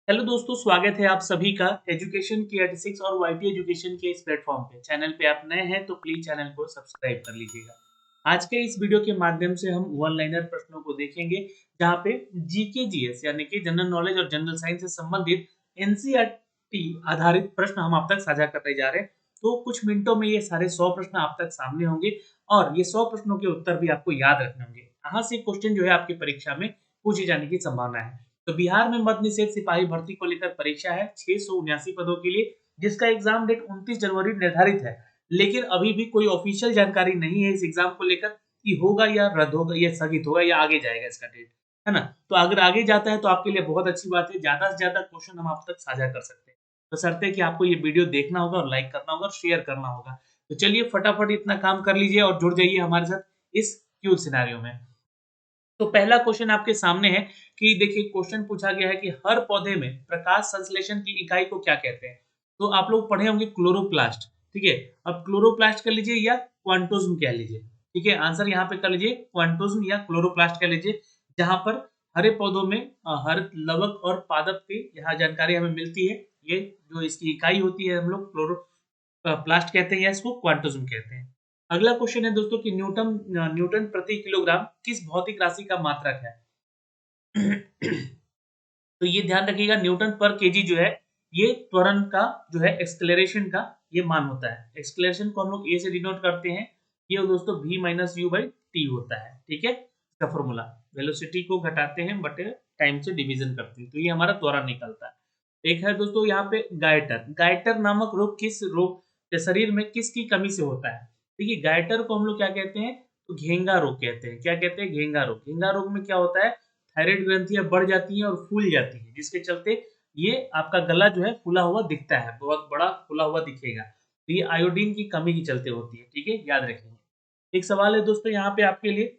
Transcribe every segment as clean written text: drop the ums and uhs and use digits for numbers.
Hello दोस्तों, स्वागत है आप सभी का एजुकेशन के 86 और वाईटी एजुकेशन के इस प्लेटफॉर्म पे। चैनल पे आप नए हैं तो प्लीज चैनल को सब्सक्राइब कर लीजिएगा। आज के इस वीडियो के माध्यम से हम वन लाइनर प्रश्नों को देखेंगे, जहाँ पे जीके जीएस यानी कि जनरल नॉलेज और जनरल साइंस से संबंधित एनसीईआरटी आधारित प्रश्न हम आप तक साझा करने जा रहे हैं। तो कुछ मिनटों में ये सारे 100 प्रश्न आप तक सामने होंगे और ये 100 प्रश्नों के उत्तर भी आपको याद रखने होंगे। यहाँ से क्वेश्चन जो है आपकी परीक्षा में पूछे जाने की संभावना है। तो बिहार में मद्य निषेध सिपाही भर्ती को लेकर परीक्षा है 679 पदों के लिए, जिसका एग्जाम डेट 29 जनवरी निर्धारित है। लेकिन अभी भी कोई ऑफिशियल जानकारी नहीं है इस एग्जाम को लेकर कि होगा या रद्द होगा या स्थगित होगा या आगे जाएगा इसका डेट, है ना। तो अगर आगे जाता है तो आपके लिए बहुत अच्छी बात है, ज्यादा से ज्यादा क्वेश्चन हम आप तक साझा कर सकते हैं। तो शर्त है कि आपको ये वीडियो देखना होगा और लाइक करना होगा और शेयर करना होगा। तो चलिए फटाफट इतना काम कर लीजिए और जुड़ जाइए हमारे साथ इस क्यूज सिनेरियो में। तो पहला क्वेश्चन आपके सामने है कि देखिए, क्वेश्चन पूछा गया है कि हर पौधे में प्रकाश संश्लेषण की इकाई को क्या कहते हैं। तो आप लोग पढ़े होंगे क्लोरोप्लास्ट, ठीक है। अब क्लोरोप्लास्ट कर लीजिए या क्वांटोज्म कह लीजिए, ठीक है। आंसर यहाँ पे कर लीजिए क्वांटोज्म या क्लोरोप्लास्ट कह लीजिए। जहां पर हरे पौधों में हर लवक और पादप की यहाँ जानकारी हमें मिलती है। ये जो इसकी इकाई होती है हम लोग क्लोरो प्लास्ट कहते हैं या इसको क्वांटोज्म कहते हैं। अगला क्वेश्चन है दोस्तों कि न्यूटन न्यूटन प्रति किलोग्राम किस भौतिक राशि का मात्रक है। तो ये ध्यान रखिएगा, न्यूटन पर केजी जो है ये त्वरण का जो है एक्सलेरेशन का ये मान होता है। एक्सलेरेशन को हम लोग ए से डिनोट करते हैं। ये दोस्तों v minus you by T होता है, ठीक है। इसका फॉर्मूला वेलोसिटी को घटाते हैं बटे टाइम से डिवीजन करते हैं, तो ये हमारा त्वरण निकलता है। एक है दोस्तों यहाँ पे गायटर। गायटर नामक रोग किस रोग के शरीर में किसकी कमी से होता है। देखिए, गायटर को हम लोग क्या कहते हैं, तो घेंगा रोग कहते हैं। क्या कहते हैं? घेंगा रोग। घेंगा रोग में क्या होता है, थायराइड ग्रंथियां बढ़ जाती हैं और फूल जाती हैं, जिसके चलते ये आपका गला जो है फूला हुआ दिखता है, बहुत बड़ा फूला हुआ दिखेगा। तो ये आयोडीन की कमी के चलते होती है, ठीक है, याद रखेंगे। एक सवाल है दोस्तों यहाँ पे आपके लिए,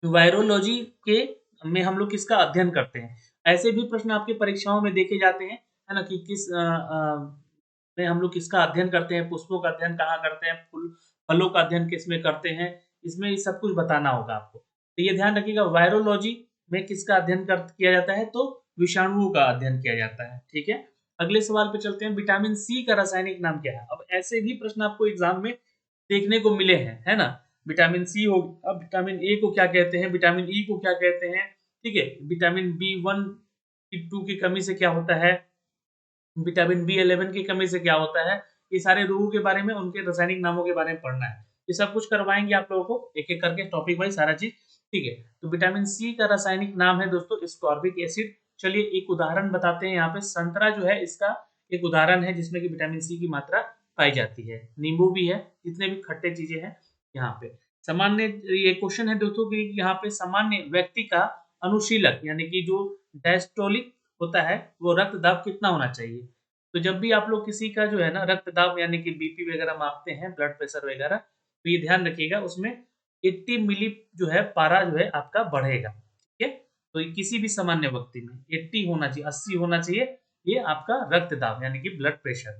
वायरोलॉजी के में हम लोग किसका अध्ययन करते हैं। ऐसे भी प्रश्न आपकी परीक्षाओं में देखे जाते हैं, है ना, कि किस में हम लोग किसका अध्ययन करते हैं, पुष्पों का अध्ययन कहाँ करते हैं, फूल फलों का अध्ययन किसमें करते हैं। इसमें ये सब कुछ बताना होगा आपको। तो ये ध्यान रखिएगा, वायरोलॉजी में किसका अध्ययन किया जाता है, तो विषाणुओं का अध्ययन किया जाता है, ठीक है। अगले सवाल पे चलते हैं, विटामिन सी का रासायनिक नाम क्या है। अब ऐसे भी प्रश्न आपको एग्जाम में देखने को मिले हैं, है ना। विटामिन सी हो, अब विटामिन ए को क्या कहते हैं, विटामिन ई को क्या कहते हैं, ठीक है। विटामिन बी 1 बी 2 की कमी से क्या होता है, विटामिन बी 11 की कमी से क्या होता है। ये सारे रोगों के बारे में, उनके रासायनिक नामों के बारे में पढ़ना है। ये सब कुछ करवाएंगे आप लोगों को एक एक करके, टॉपिक वाइज सारा चीज, ठीक है। तो विटामिन सी का रासायनिक नाम है दोस्तों स्कॉर्बिक एसिड। चलिए एक उदाहरण बताते हैं। यहाँ पे संतरा जो है इसका एक उदाहरण है जिसमें कि विटामिन सी की मात्रा पाई जाती है। नींबू भी है, जितने भी खट्टे चीजें हैं यहाँ पे। सामान्य ये क्वेश्चन है दोस्तों कि यहाँ पे सामान्य व्यक्ति का अनुशीलक यानी कि जो डायस्टोलिक होता है वो रक्त दाब कितना होना चाहिए। तो जब भी आप लोग किसी का जो है ना रक्त दाब यानी कि बीपी वगैरह मापते हैं, ब्लड प्रेशर वगैरह, तो ये ध्यान रखिएगा उसमें 80 मिली जो है पारा जो है आपका बढ़ेगा, ठीक है। तो ये किसी भी सामान्य व्यक्ति में 80 होना चाहिए, 80 होना चाहिए, ये आपका रक्त दाब यानी कि ब्लड प्रेशर।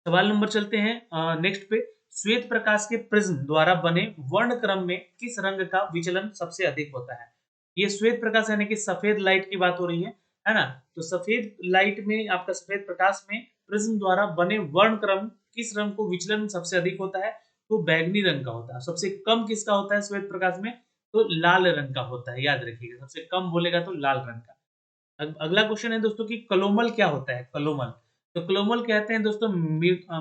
सवाल नंबर चलते हैं नेक्स्ट पे, श्वेत प्रकाश के प्रिज्म द्वारा बने वर्ण क्रम में किस रंग का विचलन सबसे अधिक होता है। ये श्वेत प्रकाश यानी कि सफेद लाइट की बात हो रही है ना। तो सफेद लाइट में आपका सफेद प्रकाश में प्रिज्म द्वारा बने वर्ण क्रम किस रंग को विचलन सबसे अधिक होता है, तो बैगनी रंग का होता है। सबसे कम किसका होता है श्वेत प्रकाश में, तो लाल रंग का होता है, याद रखिएगा, सबसे कम बोलेगा तो लाल रंग का। अगला क्वेश्चन है दोस्तों कि क्लोमल क्या होता है। क्लोमल, तो क्लोमल कहते हैं दोस्तों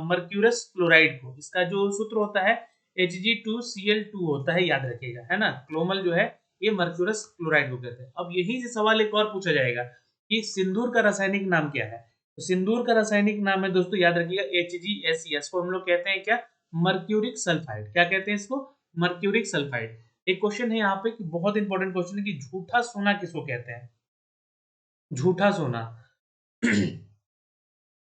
मर्क्यूरस क्लोराइड को। इसका जो सूत्र होता है Hg2Cl2 होता है, याद रखिएगा, है ना। क्लोमल जो है ये मर्क्यूरस क्लोराइड को कहते हैं। अब यही से सवाल एक और पूछा जाएगा कि सिंदूर का रासायनिक नाम क्या है। तो सिंदूर का रासायनिक नाम है दोस्तों, याद रखिएगा, HgSes को हम लोग कहते हैं क्या, मर्क्यूरिक सल्फाइड। क्या कहते हैं इसको, मर्क्यूरिक सल्फाइड। एक क्वेश्चन है यहाँ पे कि बहुत इंपॉर्टेंट क्वेश्चन है कि झूठा सोना किसको कहते हैं। झूठा सोना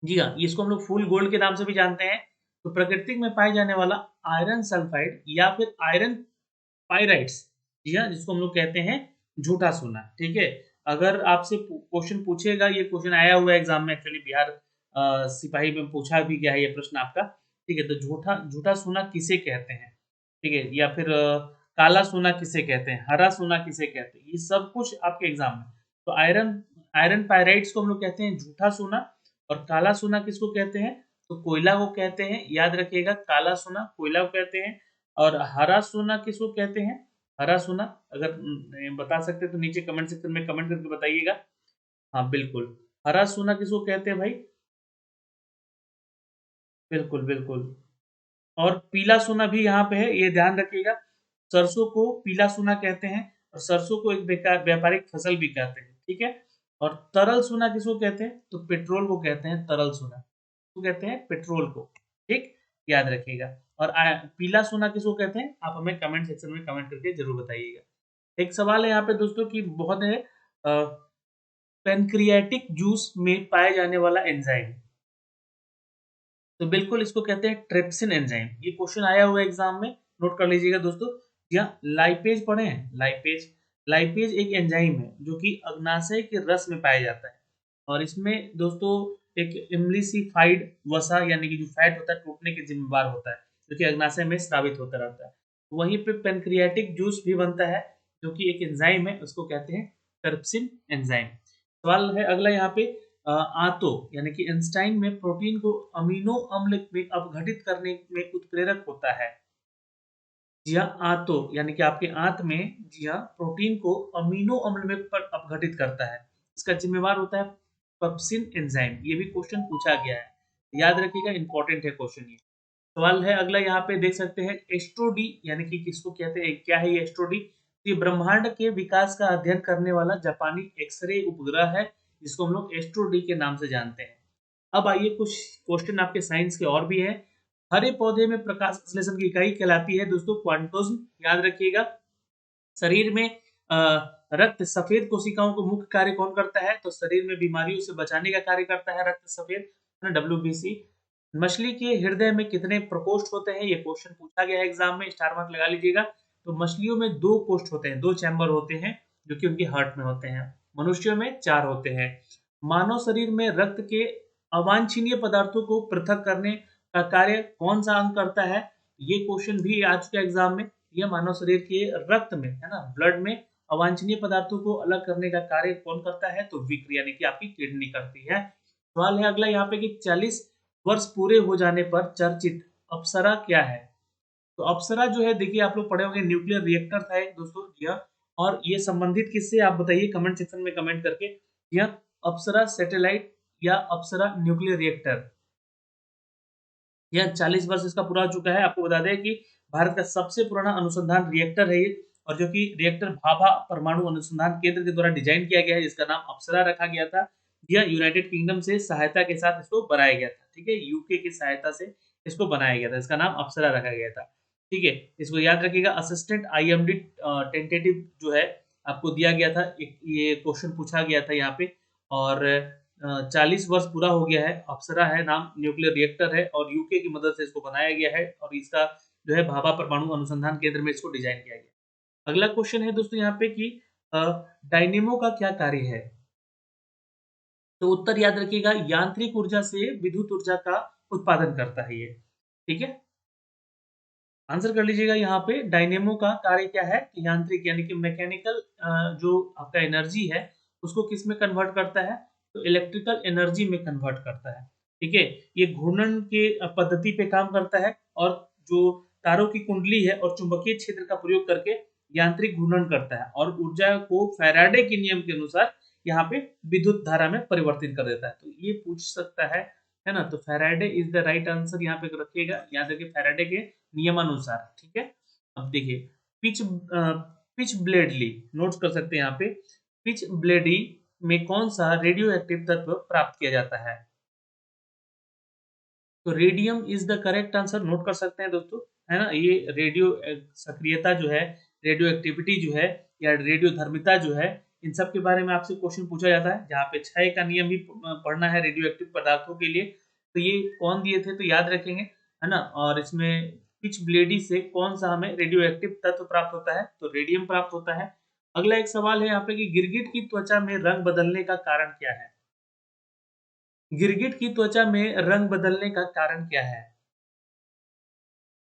जी हाँ, इसको हम लोग फुल गोल्ड के नाम से भी जानते हैं। तो प्रकृति में पाए जाने वाला आयरन सल्फाइड या फिर आयरन पाइराइट्स, जी हाँ, जिसको हम लोग कहते हैं झूठा सोना, ठीक है। अगर आपसे क्वेश्चन पूछेगा, ये क्वेश्चन आया हुआ है एग्जाम में एक्चुअली, बिहार सिपाही में पूछा भी गया है ये प्रश्न आपका, ठीक है। तो झूठा झूठा सोना किसे कहते हैं, ठीक है, या फिर काला सोना किसे कहते हैं, हरा सोना किसे कहते हैं, ये सब कुछ आपके एग्जाम में। तो आयरन आयरन पायराइड्स को हम लोग कहते हैं झूठा सोना, और काला सोना किसको कहते हैं, तो कोयला को कहते हैं। याद रखिएगा, काला सोना कोयला को कहते हैं, और हरा सोना किसको कहते हैं, हरा सोना अगर बता सकते तो नीचे कमेंट सेक्शन में कमेंट करके बताइएगा। हाँ बिल्कुल, हरा सोना किसको कहते हैं भाई, बिल्कुल बिल्कुल। और पीला सोना भी यहाँ पे है, ये ध्यान रखिएगा। सरसों को पीला सोना कहते हैं, और सरसों को एक व्यापारिक फसल भी कहते हैं, ठीक है। और तरल सोना किसको कहते हैं, तो पेट्रोल को कहते हैं तरल सोना, तो कहते हैं पेट्रोल को, ठीक, याद रखिएगा। और पीला सोना किसको कहते हैं, आप हमें कमेंट सेक्शन में कमेंट करके जरूर बताइएगा। एक सवाल है यहाँ पे दोस्तों की बहुत है, पेनक्रियाटिक जूस में पाए जाने वाला एंजाइम, तो बिल्कुल इसको कहते हैं ट्रिप्सिन एंजाइम। ये क्वेश्चन आया हुआ है एग्जाम में, नोट कर लीजिएगा दोस्तों। यहाँ लाइपेज पढ़े हैं, लाइपेज, लाइपेज एक एंजाइम है जो कि अग्नाशय के रस में पाया जाता है, और इसमें दोस्तों एक इम्लिसिफाइड वसा यानी कि जो फैट होता है टूटने के जिम्मेवार होता है, जो कि अग्नाशय में स्रावित होता रहता है। वहीं पे पेनक्रियाटिक जूस भी बनता है, जो कि एक एंजाइम है, उसको कहते हैं ट्रिप्सिन एंजाइम। सवाल है अगला यहाँ पे, आतो यानी कि एंजाइम में प्रोटीन को अमीनो अम्ल में अपघटित करने में उत्प्रेरक होता है। जी हाँ, आतो यानी कि आपके आंत में, जी हाँ, प्रोटीन को अमीनो अम्ल में अपघटित करता है, इसका जिम्मेवार होता है पेप्सिन एंजाइम। ये भी क्वेश्चन पूछा गया है, याद रखिएगा, इंपॉर्टेंट है क्वेश्चन ये। सवाल है अगला यहाँ पे देख सकते हैं, एस्ट्रोडी यानी कि किसको कहते हैं, क्या है ये एस्ट्रोडी, ये ब्रह्मांड के विकास का अध्ययन करने वाला जापानी एक्सरे उपग्रह है, जिसको हम लोग एस्ट्रोडी के नाम से जानते हैं। अब आइए कुछ क्वेश्चन आपके साइंस के और भी हैं। हरे पौधे में प्रकाश संश्लेषण की इकाई कहलाती है दोस्तों क्वांटोज्म, याद रखिएगा। शरीर में अ, रक्त सफेद कोशिकाओं को मुख्य कार्य कौन करता है, तो शरीर में बीमारियों से बचाने का कार्य करता है रक्त सफेद, WBC। मछली के हृदय में कितने प्रकोष्ठ होते हैं, ये क्वेश्चन पूछा गया है एग्जाम में, स्टार मार्क लगा लीजिएगा। तो मछलियों में 2 कोष्ठ होते हैं, 2 चैम्बर होते हैं, जो कि उनके हार्ट में होते हैं। मनुष्यों में 4 होते हैं। मानव शरीर में रक्त के अवांछनीय पदार्थों को पृथक करने का कार्य कौन सा अंग करता है, ये क्वेश्चन भी आ चुका है एग्जाम में। यह मानव शरीर के रक्त में है ना, ब्लड में अवांछनीय पदार्थों को अलग करने का कार्य कौन करता है, तो विक्र यानी कि आपकी किडनी करती है। सवाल है अगला यहाँ पे कि 40 वर्ष पूरे हो जाने पर चर्चित अप्सरा क्या है, तो अप्सरा जो है देखिए आप लोग पढ़े होंगे, न्यूक्लियर रिएक्टर था एक दोस्तों, यह, और ये संबंधित किससे आप बताइए कमेंट सेक्शन में कमेंट करके। यह अप्सरा सैटेलाइट या अप्सरा न्यूक्लियर रिएक्टर, यह 40 वर्ष इसका पूरा हो चुका है। आपको बता दें कि भारत का सबसे पुराना अनुसंधान रिएक्टर है ये, और जो कि रिएक्टर भाभा परमाणु अनुसंधान केंद्र के द्वारा डिजाइन किया गया है, जिसका नाम अप्सरा रखा गया था। यह यूनाइटेड किंगडम से सहायता के साथ इसको बनाया गया था, ठीक है, यूके की सहायता से इसको बनाया गया था, इसका नाम अप्सरा रखा गया था, ठीक है। इसको याद रखिएगा, असिस्टेंट IMD टेंटेटिव जो है आपको दिया गया था, ये क्वेश्चन पूछा गया था यहाँ पे। और 40 वर्ष पूरा हो गया है, अप्सरा है नाम, न्यूक्लियर रिएक्टर है, और यूके की मदद से इसको बनाया गया है, और इसका जो है भाभा परमाणु अनुसंधान केंद्र में इसको डिजाइन किया गया। अगला क्वेश्चन है दोस्तों यहाँ पे कि डायनेमो का क्या कार्य है, तो उत्तर याद रखिएगा, यांत्रिक ऊर्जा से विद्युत ऊर्जा का उत्पादन करता है ये, ठीक है। आंसर कर लीजिएगा यहाँ पे, डायनेमो का कार्य क्या है, यांत्रिक यानी कि मैकेनिकल, जो आपका एनर्जी है उसको किस में कन्वर्ट करता है, तो इलेक्ट्रिकल एनर्जी में कन्वर्ट करता है, ठीक है। ये घूर्णन के पद्धति पे काम करता है, और जो तारों की कुंडली है और चुंबकीय क्षेत्र का प्रयोग करके यांत्रिक घूर्णन करता है, और ऊर्जा को फैराडे के नियम के अनुसार यहाँ पे विद्युत धारा में परिवर्तित कर देता है। तो ये पूछ सकता है ना, तो Faraday is the right answer यहाँ पे रखिएगा, याद रखिए फैराडे के नियमानुसार, ठीक है। अब देखिए, पिच पिच ब्लेडली नोट्स कर सकते हैं यहाँ पे, पिच ब्लेडी में कौन सा रेडियो एक्टिव तत्व प्राप्त किया जाता है, तो radium is the correct answer, note कर सकते हैं दोस्तों, है ना। ये रेडियो सक्रियता जो है, रेडियो एक्टिविटी जो है, या रेडियो धर्मिता जो है, इन सब के बारे में आपसे क्वेश्चन पूछा जाता है, जहाँ पे क्षय का नियम भी पढ़ना है रेडियो एक्टिव पदार्थों के लिए। तो ये कौन दिए थे, तो याद रखेंगे, है ना। और इसमें पिच ब्लेडी से कौन सा हमें रेडियो एक्टिव तत्व प्राप्त होता है, तो रेडियम प्राप्त होता है। अगला एक सवाल है यहाँ पे कि गिरगिट की त्वचा में रंग बदलने का कारण क्या है, गिरगिट की त्वचा में रंग बदलने का कारण क्या है,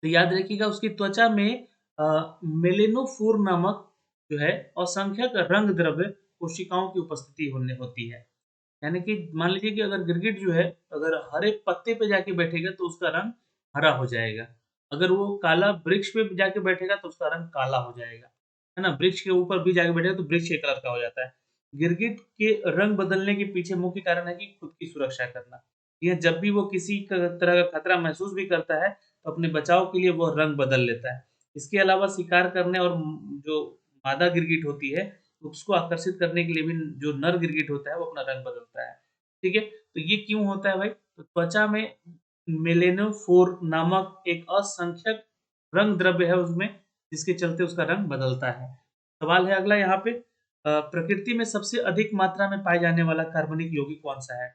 तो याद रखिएगा उसकी त्वचा में मेलेनोफोर नामक जो है असंख्यक रंग द्रव्य कोशिकाओं की उपस्थिति होने होती है। यानी कि मान लीजिए कि अगर गिरगिट जो है अगर हरे पत्ते पे जाके बैठेगा तो उसका रंग हरा हो जाएगा। अगर वो काला वृक्ष पे जाके बैठेगा तो उसका रंग काला हो जाएगा। है ना? वृक्ष के ऊपर भी जाके बैठेगा तो वृक्ष के कलर का हो जाता है। गिरगिट के रंग बदलने के पीछे मुख्य कारण है कि खुद की सुरक्षा करना। यह जब भी वो किसी तरह का खतरा महसूस भी करता है तो अपने बचाव के लिए वो रंग बदल लेता है। इसके अलावा शिकार करने और जो मादा गिरगिट होती है उसको आकर्षित करने के लिए भी जो नर गिरगिट होता है वो अपना रंग बदलता है। ठीक है? तो ये क्यों होता है भाई? तो त्वचा में मेलेनोफोर नामक एक असंख्यक रंग द्रव्य है उसमें, जिसके चलते उसका रंग बदलता है। सवाल है अगला यहाँ पे प्रकृति में सबसे अधिक मात्रा में पाए जाने वाला कार्बनिक यौगिक कौन-सा है?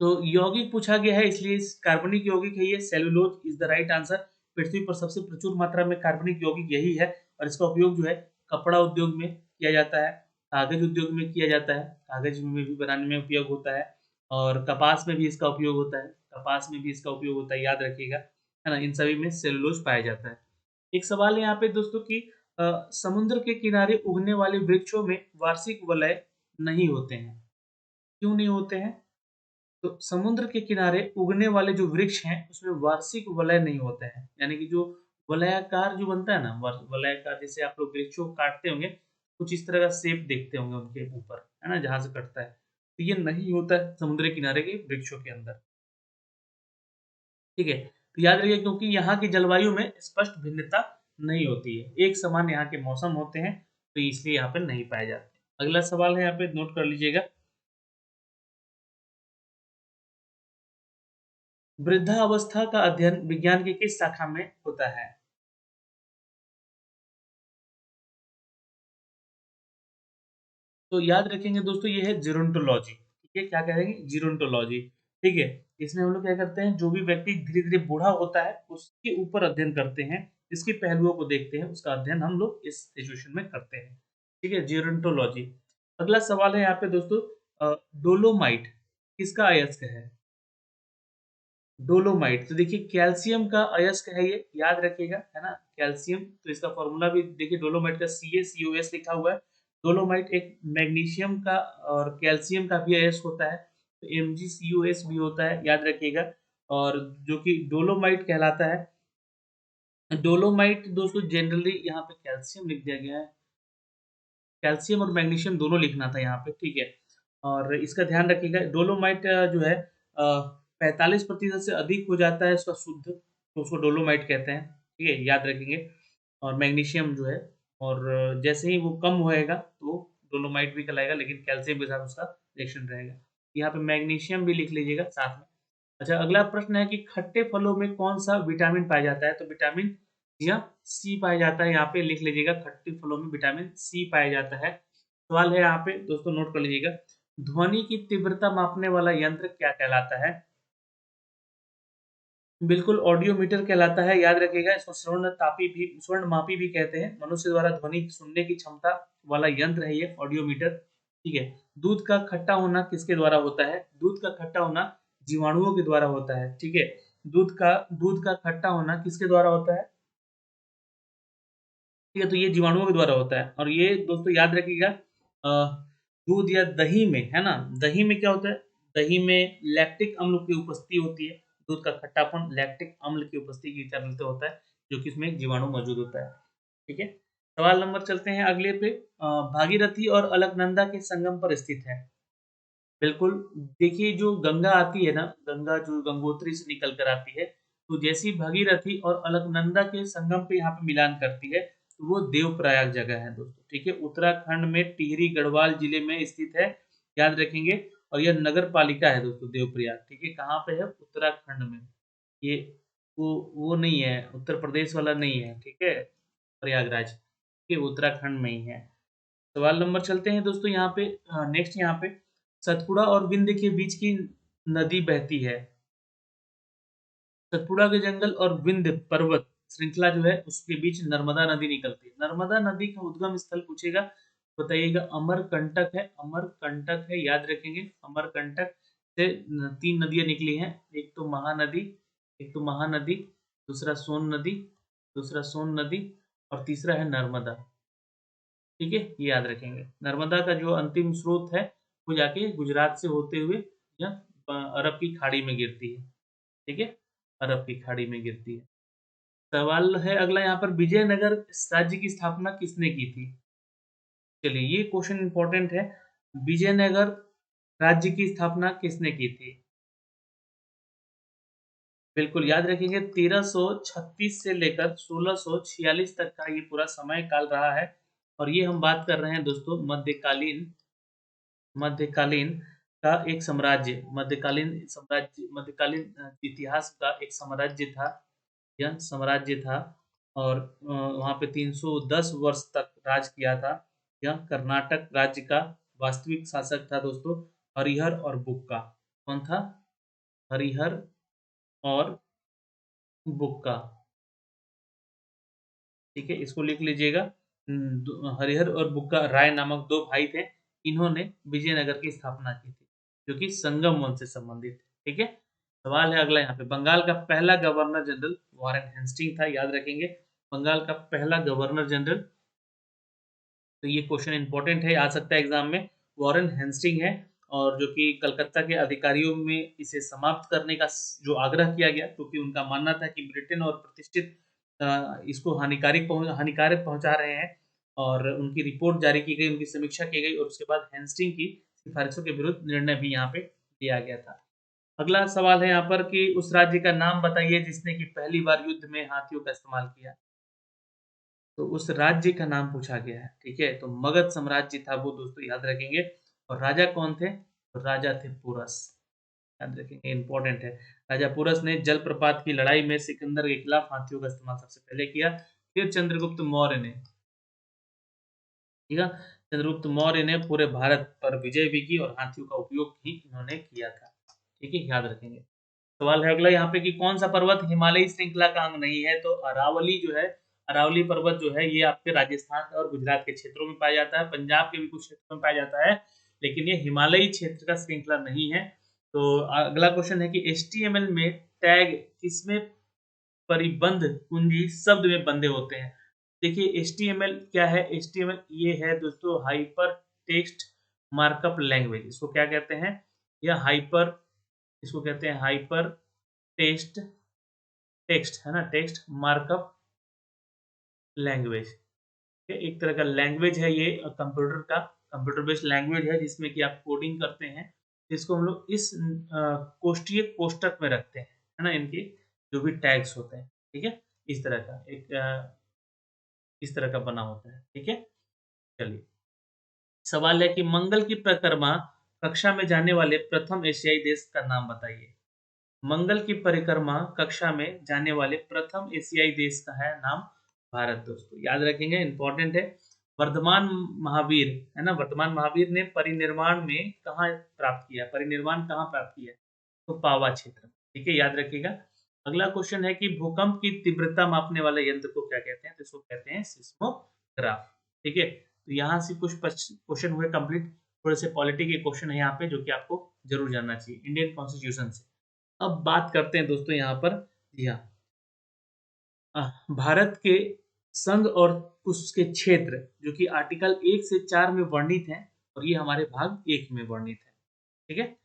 तो यौगिक पूछा गया है इसलिए इस कार्बनिक यौगिक है ये cellulose is the right answer. पृथ्वी पर सबसे प्रचुर मात्रा में कार्बनिक यौगिक यही है और इसका उपयोग जो है कपड़ा उद्योग में किया जाता है, कागज़ उद्योग में किया जाता है, कागज़ में भी बनाने में उपयोग होता है और कपास में भी इसका उपयोग होता है, कपास में भी इसका उपयोग होता है, याद रखिएगा, है ना? इन सभी में सेलुलोज पाया जाता है। एक सवाल है यहाँ पे दोस्तों कि समुद्र के किनारे उगने वाले वृक्षों में वार्षिक वलय नहीं होते हैं, क्यों नहीं होते हैं? तो समुद्र के किनारे उगने वाले जो वृक्ष हैं, उसमें वार्षिक वलय नहीं होते हैं। यानी कि जो वलयाकार जो बनता है ना, वलयाकार जैसे आप लोग वृक्षों को काटते होंगे, कुछ इस तरह का शेप देखते होंगे उनके ऊपर, है ना? जहाँ से कटता है। तो ये नहीं होता है समुद्र किनारे के वृक्षों के अंदर, ठीक है? तो याद रखिए क्योंकि यहाँ की जलवायु में स्पष्ट भिन्नता नहीं होती है। एक समान यहाँ के मौसम होते हैं, तो इसलिए यहाँ पे नहीं पाए जाते। अगला सवाल है यहाँ पे नोट कर लीजिएगा। वृद्धावस्था का अध्ययन विज्ञान की किस शाखा में होता है? तो याद रखेंगे दोस्तों ये है जीरोंटोलॉजी, ठीक है? क्या कहेंगे? जीरोंटोलॉजी, ठीक है? इसमें हम लोग क्या करते हैं जो भी व्यक्ति धीरे-धीरे बूढ़ा होता है उसके ऊपर अध्ययन करते हैं, इसके पहलुओं को देखते हैं, उसका अध्ययन हम लोग इस सिचुएशन में करते हैं, ठीक है? जीरोंटोलॉजी। अगला सवाल है यहाँ पे दोस्तों डोलोमाइट किसका अयस्क है? डोलोमाइट तो देखिए कैल्शियम का अयस्क है ये, याद रखिएगा, है ना? कैल्शियम तो इसका फ़ॉर्मूला भी देखिए डोलोमाइट का CaCOS लिखा हुआ है। डोलोमाइट एक मैग्नीशियम का और कैल्शियम का भी अयस्क होता है, तो MgCOS भी होता है, याद रखिएगा और जो कि डोलोमाइट कहलाता है। डोलोमाइट दोस्तों जनरली यहाँ पे कैल्शियम लिख दिया गया है, कैल्शियम और मैग्नीशियम दोनों लिखना था यहाँ पे, ठीक है? और इसका ध्यान रखिएगा डोलोमाइट जो है 45% से अधिक हो जाता है उसका शुद्ध, तो उसको डोलोमाइट कहते हैं, ठीक है? याद रखेंगे और मैग्नीशियम जो है और जैसे ही वो कम होएगा तो डोलोमाइट भी कहलाएगा लेकिन कैल्शियम के साथ उसका रिएक्शन रहेगा। यहाँ पे मैग्नीशियम भी लिख लीजिएगा साथ में। अच्छा अगला प्रश्न है कि खट्टे फलों में कौन-सा विटामिन पाया जाता है? तो विटामिन या सी पाया जाता है, यहाँ पे लिख लीजिएगा खट्टे फलों में विटामिन सी पाया जाता है। सवाल है यहाँ पे दोस्तों नोट कर लीजिएगा, ध्वनि की तीव्रता मापने वाला यंत्र क्या कहलाता है? बिल्कुल ऑडियोमीटर कहलाता है, याद रखिएगा इसको स्वर्णमापी भी कहते हैं। मनुष्य द्वारा ध्वनि सुनने की क्षमता वाला यंत्र है ये ऑडियोमीटर, ठीक है। दूध का खट्टा होना किसके द्वारा होता है? दूध का खट्टा होना जीवाणुओं के द्वारा होता है, ठीक है। दूध का खट्टा होना किसके द्वारा होता है? ठीक है, तो ये जीवाणुओं के द्वारा होता है और ये दोस्तों याद रखिएगा दूध या दही में, है ना? दही में क्या होता है? दही में लैक्टिक अम्ल की उपस्थिति होती है। दूध का खट्टापन लैक्टिक अम्ल की उपस्थिति के चलते होता है, जो कि इसमें एक जीवाणु मौजूद होता है। ठीक है? सवाल नंबर चलते हैं अगले पे भागीरथी और अलकनंदा के संगम पर स्थित है। बिल्कुल, देखिए जो गंगा आती है ना, गंगा जो गंगोत्री से निकल कर आती है, तो जैसी भगीरथी और अलकनंदा के संगम पे यहाँ पे मिलान करती है, तो वो देवप्रयाग जगह है दोस्तों, ठीक है? उत्तराखंड में टिहरी गढ़वाल जिले में स्थित है, याद रखेंगे और यह नगर पालिका है दोस्तों देवप्रयाग, ठीक है? कहाँ पे है? उत्तराखंड में। ये वो नहीं है, उत्तर प्रदेश वाला नहीं है, ठीक है? प्रयागराज, ये उत्तराखंड में ही है। सवाल नंबर चलते हैं दोस्तों यहाँ पे नेक्स्ट यहाँ पे सतपुड़ा और विंध्य के बीच की नदी बहती है। सतपुड़ा के जंगल और विंध्य पर्वत श्रृंखला जो है उसके बीच नर्मदा नदी निकलती है। नर्मदा नदी का उद्गम स्थल पूछेगा, बताइएगा अमरकंटक है, अमरकंटक है, याद रखेंगे अमरकंटक से 3 नदियाँ निकली हैं। एक तो महानदी, दूसरा सोन नदी और तीसरा है नर्मदा। ठीक है, ये याद रखेंगे। नर्मदा का जो अंतिम स्रोत है वो जाके गुजरात से होते हुए या अरब की खाड़ी में गिरती है। ठीक है, अरब की खाड़ी में गिरती है। सवाल है अगला यहाँ पर, विजयनगर राज्य की स्थापना किसने की थी? चलिए, ये क्वेश्चन इंपॉर्टेंट है। विजयनगर राज्य की स्थापना किसने की थी? बिल्कुल याद रखेंगे, 1336 से लेकर 1646 तक का ये पूरा समय काल रहा है। और ये हम बात कर रहे हैं दोस्तों मध्यकालीन मध्यकालीन का एक साम्राज्य, मध्यकालीन इतिहास का एक साम्राज्य था। यह साम्राज्य था और वहाँ पे 310 वर्ष तक राज किया था। यह कर्नाटक राज्य का वास्तविक शासक था दोस्तों, हरिहर और बुक्का। कौन था? हरिहर और बुक्का। ठीक है, इसको लिख लीजिएगा। हरिहर और बुक्का राय नामक दो भाई थे। इन्होंने विजयनगर की स्थापना की थी, जो कि संगम वंश से संबंधित है। ठीक है, सवाल है अगला यहाँ पे, बंगाल का पहला गवर्नर जनरल वॉरेन हेस्टिंग था, याद रखेंगे। बंगाल का पहला गवर्नर जनरल, तो ये क्वेश्चन इंपॉर्टेंट है, आ सकता है एग्जाम में। वॉरेन हेस्टिंग है, और जो कि कलकत्ता के अधिकारियों में इसे समाप्त करने का जो आग्रह किया गया, क्योंकि उनका मानना था कि ब्रिटेन और प्रतिष्ठित इसको हानिकारक पहुंचा रहे हैं। और उनकी रिपोर्ट जारी की गई, उनकी समीक्षा की गई, और उसके बाद हेस्टिंग की सिफारिशों के विरुद्ध निर्णय भी यहाँ पे लिया गया था। अगला सवाल है यहाँ पर कि उस राज्य का नाम बताइए जिसने कि पहली बार युद्ध में हाथियों का इस्तेमाल किया। तो उस राज्य का नाम पूछा गया है। ठीक है, तो मगध साम्राज्य था वो दोस्तों, याद रखेंगे। और राजा कौन थे? तो राजा थे पुरस, याद रखेंगे, इंपॉर्टेंट है। राजा पुरस ने जलप्रपात की लड़ाई में सिकंदर के खिलाफ हाथियों का इस्तेमाल सबसे पहले किया। फिर चंद्रगुप्त मौर्य ने, ठीक है, चंद्रगुप्त मौर्य ने पूरे भारत पर विजय भी की और हाथियों का उपयोग भी इन्होंने किया था। ठीक है, याद रखेंगे। सवाल है अगला यहाँ पे कि कौन सा पर्वत हिमालयी श्रृंखला का अंग नहीं है? तो अरावली जो है, अरावली पर्वत जो है, ये आपके राजस्थान और गुजरात के क्षेत्रों में पाया जाता है, पंजाब के भी कुछ क्षेत्रों में पाया जाता है, लेकिन ये हिमालयी क्षेत्र का श्रृंखला नहीं है। तो अगला क्वेश्चन है कि HTML में टैग किसमें परिबंध कुंजी शब्द में बंधे होते हैं? देखिए, HTML क्या है? HTML ये है दोस्तों हाइपर टेक्स्ट मार्कअप लैंग्वेज। इसको क्या कहते हैं? यह हाइपर, इसको कहते हैं हाइपर टेक्स्ट, टेक्स्ट है ना, टेक्स्ट मार्कअप लैंग्वेज। एक तरह का लैंग्वेज है ये, कंप्यूटर का, कंप्यूटर बेस्ड लैंग्वेज है, जिसमें कि आप कोडिंग करते हैं, जिसको हम लोग इस कोष्ठीय कोष्टक में रखते हैं, है ना, इनके जो भी टैग्स होते हैं। ठीक है, इस तरह का एक इस तरह का बना होता है। ठीक है, चलिए, सवाल है कि मंगल की परिक्रमा कक्षा में जाने वाले प्रथम एशियाई देश का नाम बताइए। मंगल की परिक्रमा कक्षा में जाने वाले प्रथम एशियाई देश का है नाम भारत दोस्तों, याद रखेंगे, इंपॉर्टेंट है। वर्धमान महावीर, है ना, वर्धमान महावीर ने परिनिर्वाण में कहाँ प्राप्त किया? परिनिर्वाण कहाँ प्राप्त किया? तो पावा क्षेत्र। ठीक है, याद रखिएगा। अगला क्वेश्चन है कि भूकंप की तीव्रता मापने वाले यंत्र को क्या कहते हैं? तो इसको कहते हैं सिस्मोग्राफ। ठीक है, तो यहाँ से कुछ क्वेश्चन हुए कंप्लीट। थोड़े से पॉलिटी के क्वेश्चन है यहाँ पे, जो कि आपको जरूर जानना चाहिए इंडियन कॉन्स्टिट्यूशन से। अब बात करते हैं दोस्तों यहाँ पर, जी हाँ, भारत के संघ और उसके क्षेत्र जो कि आर्टिकल 1 से 4 में वर्णित हैं, और ये हमारे भाग 1 में वर्णित है। ठीक है,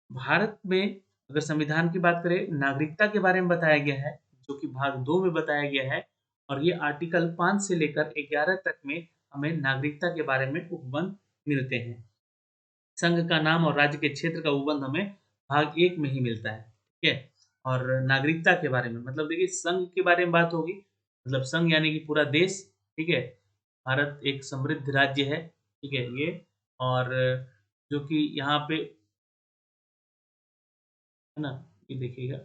भारत में अगर संविधान की बात करें, नागरिकता के बारे में बताया गया है, जो कि भाग 2 में बताया गया है, और ये आर्टिकल 5 से लेकर 11 तक में हमें नागरिकता के बारे में उपबंध मिलते हैं। संघ का नाम और राज्य के क्षेत्र का उपबंध हमें भाग 1 में ही मिलता है। ठीक है, और नागरिकता के बारे में मतलब देखिए, संघ के बारे में बात होगी, मतलब संघ यानी कि पूरा देश। ठीक है, भारत एक समृद्ध राज्य है। ठीक है, ये, और जो कि यहाँ पे, है ना, ये देखिएगा,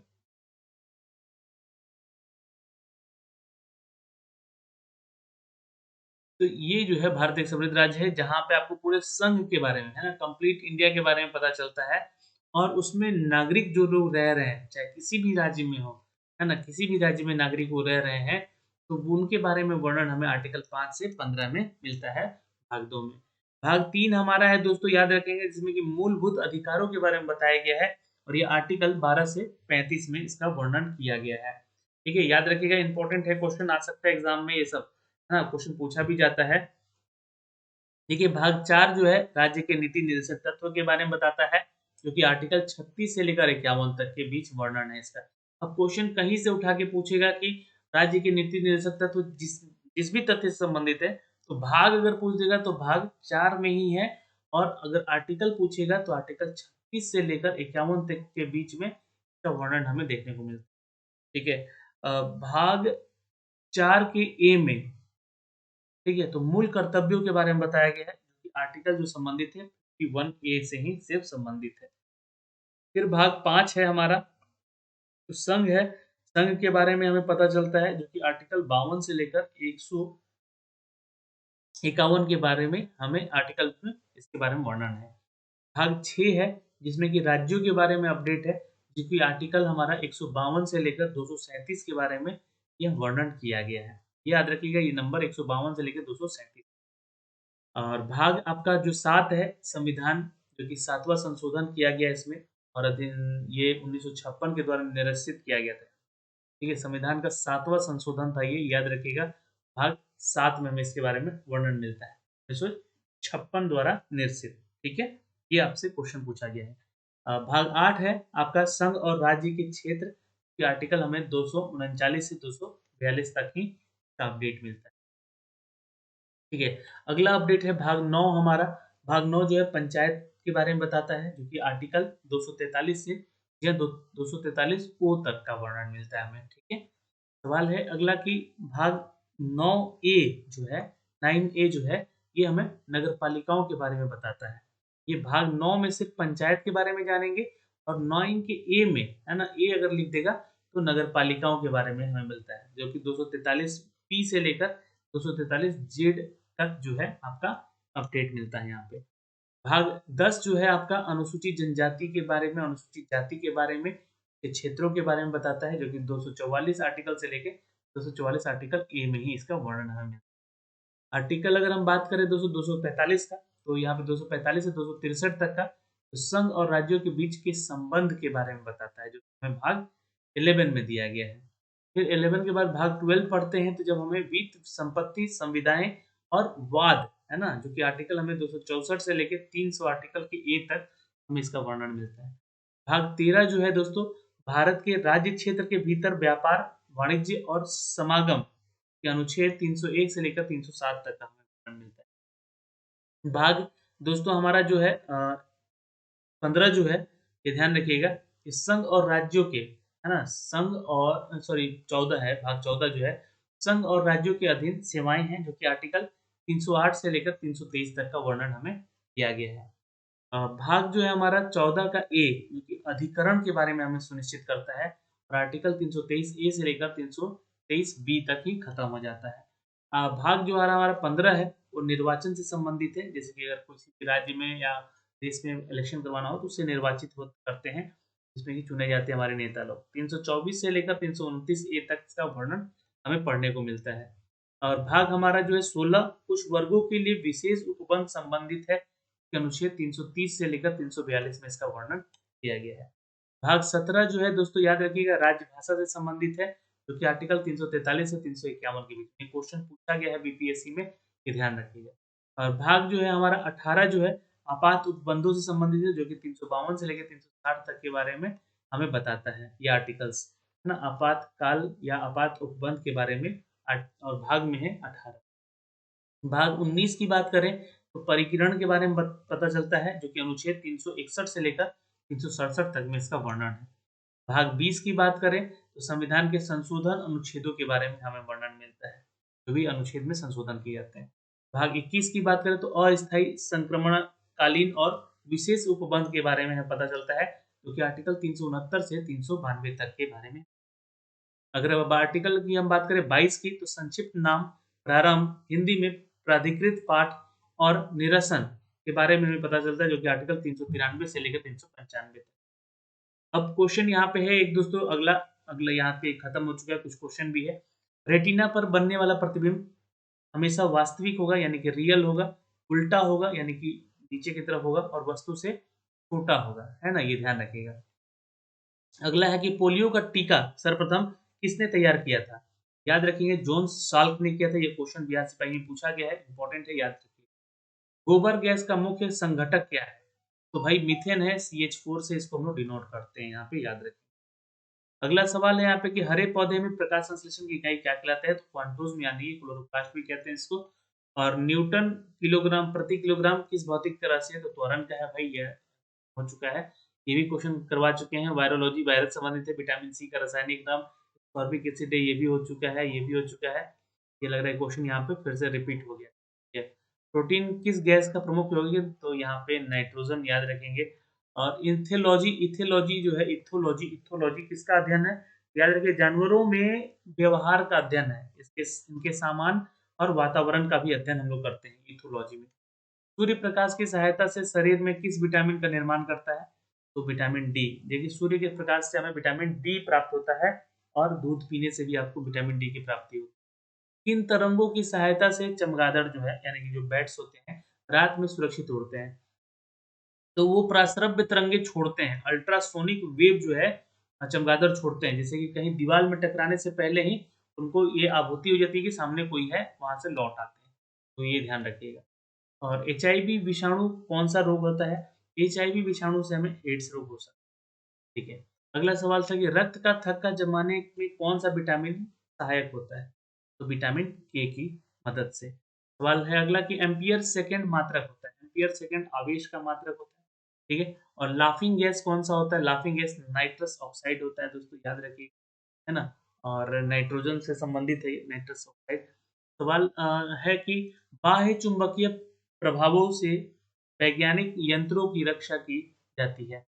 तो ये जो है भारत एक समृद्ध राज्य है, जहाँ पे आपको पूरे संघ के बारे में, है ना, कंप्लीट इंडिया के बारे में पता चलता है। और उसमें नागरिक जो लोग रह रहे हैं, चाहे किसी भी राज्य में हो, है ना, किसी भी राज्य में नागरिक वो रह रहे हैं, तो उनके बारे में वर्णन हमें आर्टिकल 5 से 15 में मिलता है, भाग 2 में। भाग 3 हमारा है दोस्तों, याद रखेंगे, जिसमें कि मूलभूत अधिकारों के बारे में बताया गया है, और ये आर्टिकल 12 से 35 में इसका वर्णन किया गया है। ठीक है, याद रखिएगा, इंपॉर्टेंट है, क्वेश्चन आ सकता है एग्जाम में ये सब, है ना, क्वेश्चन पूछा भी जाता है। देखिए भाग 4 जो है राज्य के नीति निर्देशक तत्व के बारे में बताता है, जो कि आर्टिकल 36 से लेकर 51 तक के बीच वर्णन है इसका। अब क्वेश्चन कहीं से उठा के पूछेगा कि राज्य के नीति निर्देशक तत्व जिस जिस भी तथ्य से संबंधित है, तो भाग अगर पूछ देगा तो भाग 4 में ही है, और अगर आर्टिकल पूछेगा तो आर्टिकल 36 से लेकर 51 तक के बीच में इसका वर्णन हमें देखने को मिलता है। ठीक है। भाग 4 के ए में, ठीक है, तो मूल कर्तव्यों के बारे में बताया गया है, कि आर्टिकल जो संबंधित है 51 ए से ही सिर्फ संबंधित है। फिर भाग 5 है हमारा, तो संघ है। संघ के बारे में हमें पता चलता है, जो कि आर्टिकल 52 से लेकर 151 के बारे में हमें आर्टिकल में इसके बारे में वर्णन है। भाग 6 है, जिसमें कि राज्यों के बारे में अपडेट है, जो कि आर्टिकल हमारा 152 से लेकर 237 के बारे में यह वर्णन किया गया है। याद रखिएगा, ये नंबर 152 से लेकर 237। और भाग आपका जो 7 है, संविधान, जो कि 7वां संशोधन किया गया है इसमें, और अधीन ये 1956 के द्वारा निरसित किया गया था। ठीक है, संविधान का 7वां संशोधन था ये, याद रखिएगा। भाग 7 में हमें इसके बारे में वर्णन मिलता है, 1956 द्वारा निरसित। ठीक है, ये आपसे क्वेश्चन पूछा गया है। भाग 8 है आपका संघ और राज्य के क्षेत्र के आर्टिकल हमें 239 से 242 तक ही अपडेट मिलता है। ठीक है, अगला अपडेट है भाग 9 हमारा। भाग 9 जो है पंचायत के बारे में बताता है, जो कि आर्टिकल 243 से या 243 ओ तक का वर्णन मिलता है हमें। ठीक है, सवाल है अगला कि भाग 9 ए जो है, 9 ए जो है, ये हमें नगर पालिकाओं के बारे में बताता है। ये भाग 9 में सिर्फ पंचायत के बारे में जानेंगे, और 9 के ए में, है ना, ए अगर लिख देगा तो नगर पालिकाओं के बारे में हमें मिलता है, जो कि 243 पी से लेकर 243 जेड तक जो है आपका अपडेट मिलता है यहाँ पे। भाग 10 जो है आपका अनुसूचित जनजाति के बारे में, अनुसूचित जाति के बारे में, के क्षेत्रों के बारे में बताता है, जो कि 244 आर्टिकल से लेके 244 आर्टिकल ए में ही इसका वर्णन हमें मिलता है। आर्टिकल अगर हम बात करें 245 का, तो यहाँ पे 245 से 263 तक का, तो संघ और राज्यों के बीच के संबंध के बारे में बताता है, जो हमें भाग 11 में दिया गया है। फिर 11 के बाद भाग 12 पढ़ते हैं, तो जब हमें वित्त, संपत्ति, संविदाएं और वाद, है ना, जो कि आर्टिकल हमें 264 से लेकर 300 आर्टिकल के ए तक हमें इसका वर्णन मिलता है। भाग 13 जो है दोस्तों, भारत के राज्य क्षेत्र के भीतर व्यापार, वाणिज्य और समागम के अनुच्छेद 301 से लेकर 307 तक का हमें वर्णन मिलता है। भाग दोस्तों हमारा जो है 15 जो है, ये ध्यान रखिएगा, कि संघ और राज्यों के, है ना, संघ और सॉरी 14 है, भाग 14 जो है, संघ और राज्यों के अधीन सेवाएं हैं, जो कि आर्टिकल 308 से लेकर 323 तक का वर्णन हमें किया गया है। भाग जो है हमारा 14 का ए, जो कि अधिकरण के बारे में हमें सुनिश्चित करता है, और आर्टिकल 323 ए से लेकर 323 बी तक ही खत्म हो जाता है। भाग जो हमारा 15 है, वो निर्वाचन से संबंधित है, जैसे कि अगर किसी भी राज्य में या देश में इलेक्शन करवाना हो तो उससे निर्वाचित हो करते हैं, जिसमें कि चुने जाते हैं हमारे नेता लोग। 324 से लेकर 329 ए तक का वर्णन हमें पढ़ने को मिलता है। और भाग हमारा जो है 16 कुछ वर्गों के लिए विशेष उपबंध संबंधित है, के अनुच्छेद 330 से लेकर 342 में इसका वर्णन किया गया है। भाग 17 जो है दोस्तों, याद रखिएगा, राजभाषा से संबंधित है, जो कि आर्टिकल 343 से 351 के बीच में क्वेश्चन पूछा गया है बीपीएससी में, ये ध्यान रखिएगा। और भाग जो है हमारा 18 जो है आपात उपबंधों से संबंधित है, जो कि 352 से लेकर 360 तक के बारे में हमें बताता है, ये आर्टिकल्स, है ना, आपातकाल या आपात उपबंध के बारे में। और भाग में है 18। भाग 19 की बात करें तो परिकिरण के बारे में पता चलता है, जो कि अनुच्छेद 361 से लेकर 367 तक में इसका वर्णन है। भाग 20 की बात करें तो संविधान के संशोधन अनुच्छेदों के बारे में हमें वर्णन मिलता है, जो भी अनुच्छेद में संशोधन किए जाते हैं। भाग 21 की बात करें तो अस्थायी संक्रमणकालीन और विशेष उपबंध के बारे में हमें पता चलता है, जो कि आर्टिकल 369 से 392 तक के बारे में। अगर अब आर्टिकल की हम बात करें 22 की, तो संक्षिप्त नाम, प्रारंभ, हिंदी में प्राधिकृत पाठ और निरसन के बारे में हमें पता चलता है, जो कि आर्टिकल 393 से लेकर 395 तक। अब क्वेश्चन यहाँ पे है एक दोस्तों, अगला अगला यहाँ पे खत्म हो चुका है, कुछ क्वेश्चन भी है। रेटिना पर बनने वाला प्रतिबिंब हमेशा वास्तविक होगा, यानी कि रियल होगा, उल्टा होगा, यानी कि नीचे की तरफ होगा, और वस्तु से छोटा होगा, है ना, ये ध्यान रखिएगा। अगला है कि पोलियो का टीका सर्वप्रथम किसने तैयार किया था? याद रखेंगे, जोन्स साल्क ने किया था। ये क्वेश्चन बिहार सिपाही में पूछा गया है, इंपॉर्टेंट है, याद रखिए। गोबर गैस का मुख्य संघटक क्या है? तो भाई मीथेन है, CH4 से इसको हम लोग डिनोट करते हैं, यहाँ पे याद रखें। अगला सवाल है यहाँ पे कि हरे पौधे में प्रकाश संश्लेषण की इकाई क्या कहलाता है? तो क्वांटोज में यानी क्लोरोप्लास्ट भी कहते हैं इसको। और न्यूटन किलोग्राम प्रति किलोग्राम किस भौतिक राशि है? तो त्वरण का है भाई, यह हो चुका है। ये भी क्वेश्चन करवा चुके हैं। वायरोलॉजी वायरस संबंधित है। विटामिन सी का रासायनिक नाम फॉर्मिक एसिड है, ये भी हो चुका है, ये भी हो चुका है। ये लग रहा है क्वेश्चन यहाँ पे फिर से रिपीट हो गया। ठीक है। प्रोटीन किस गैस का प्रमुख यौगिक है? तो यहाँ पे नाइट्रोजन याद रखेंगे। और इथेलॉजी इथेलॉजी जो है इथोलॉजी इथोलॉजी किसका अध्ययन है? याद रखिए जानवरों में व्यवहार का अध्ययन है। इसके इनके सामान और वातावरण का भी अध्ययन हम लोग करते हैं इथोलॉजी में। सूर्य प्रकाश की सहायता से शरीर में किस विटामिन का निर्माण करता है? तो विटामिन डी। देखिए सूर्य के प्रकाश से हमें विटामिन डी प्राप्त होता है और दूध पीने से भी आपको विटामिन डी की प्राप्ति होती है। किन तरंगों की सहायता से चमगादड़ जो है यानी कि जो बैट्स होते हैं रात में सुरक्षित उड़ते हैं? तो वो प्राश्रव्य तरंगे छोड़ते हैं, अल्ट्रासोनिक वेव जो है चमगादड़ छोड़ते हैं, जैसे कि कहीं दीवार में टकराने से पहले ही उनको ये आभूति हो जाती है कि सामने कोई है, वहां से लौट आते हैं। तो ये ध्यान रखिएगा। और एचआईवी विषाणु कौन सा रोग होता है? एचआईवी विषाणु से हमें एड्स रोग हो सकता है। ठीक है। अगला सवाल था कि रक्त का थक्का जमाने में कौन सा विटामिन सहायक होता है? तो विटामिन के की मदद से। सवाल है अगला कि एम्पियर सेकेंड मात्रक होता है। एम्पियर सेकेंड आवेश का मात्रक होता है। ठीक है। और लाफिंग गैस कौन सा होता है? लाफिंग गैस नाइट्रस ऑक्साइड होता है दोस्तों, याद रखिए, है ना। और नाइट्रोजन से संबंधित है नाइट्रस ऑक्साइड। सवाल है कि बाह्य चुंबकीय प्रभावों से वैज्ञानिक यंत्रों की रक्षा की जाती है।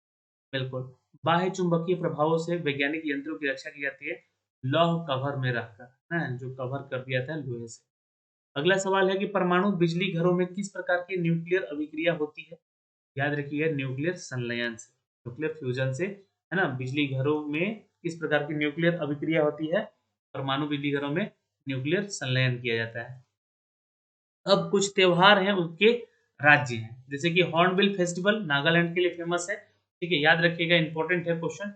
बिल्कुल, बाह्य चुंबकीय प्रभावों से वैज्ञानिक यंत्रों की रक्षा की जाती है लौह कवर में रखकर, है जो कवर कर दिया था लोहे से। अगला सवाल है कि परमाणु बिजली घरों में किस प्रकार की न्यूक्लियर अभिक्रिया होती है? याद रखिएगा न्यूक्लियर संलयन से, न्यूक्लियर फ्यूजन से, है ना। बिजली घरों में किस प्रकार की न्यूक्लियर अभिक्रिया होती है? परमाणु बिजली घरों में न्यूक्लियर संलयन किया जाता है। अब कुछ त्योहार हैं उनके राज्य हैं, जैसे कि हॉर्नबिल फेस्टिवल नागालैंड के लिए फेमस है। ठीक है, याद रखिएगा, इंपॉर्टेंट है क्वेश्चन।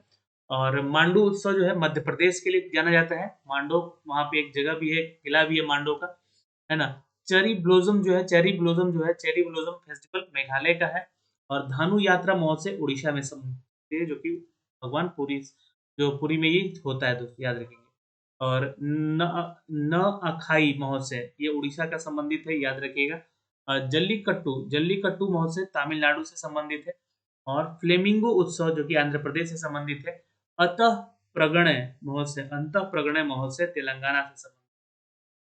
और मांडू उत्सव जो है मध्य प्रदेश के लिए जाना जाता है। मांडो, वहां पे एक जगह भी है, किला भी है मांडो का, है ना। चेरी ब्लॉसम जो है चेरी ब्लॉसम फेस्टिवल मेघालय का है। और धानु यात्रा महोत्सव उड़ीसा में संबंधित है, जो कि भगवान पुरी, जो पुरी में ही होता है दोस्तों, याद रखेंगे। और न न अखाई महोत्सव ये उड़ीसा का संबंधित है, याद रखिएगा। जल्लीकट्टू जल्लीकट्टू महोत्सव तमिलनाडु से संबंधित है। और फ्लेमिंगो उत्सव जो कि आंध्र प्रदेश से संबंधित है। अतः प्रगणय महोत्सव तेलंगाना से संबंधित।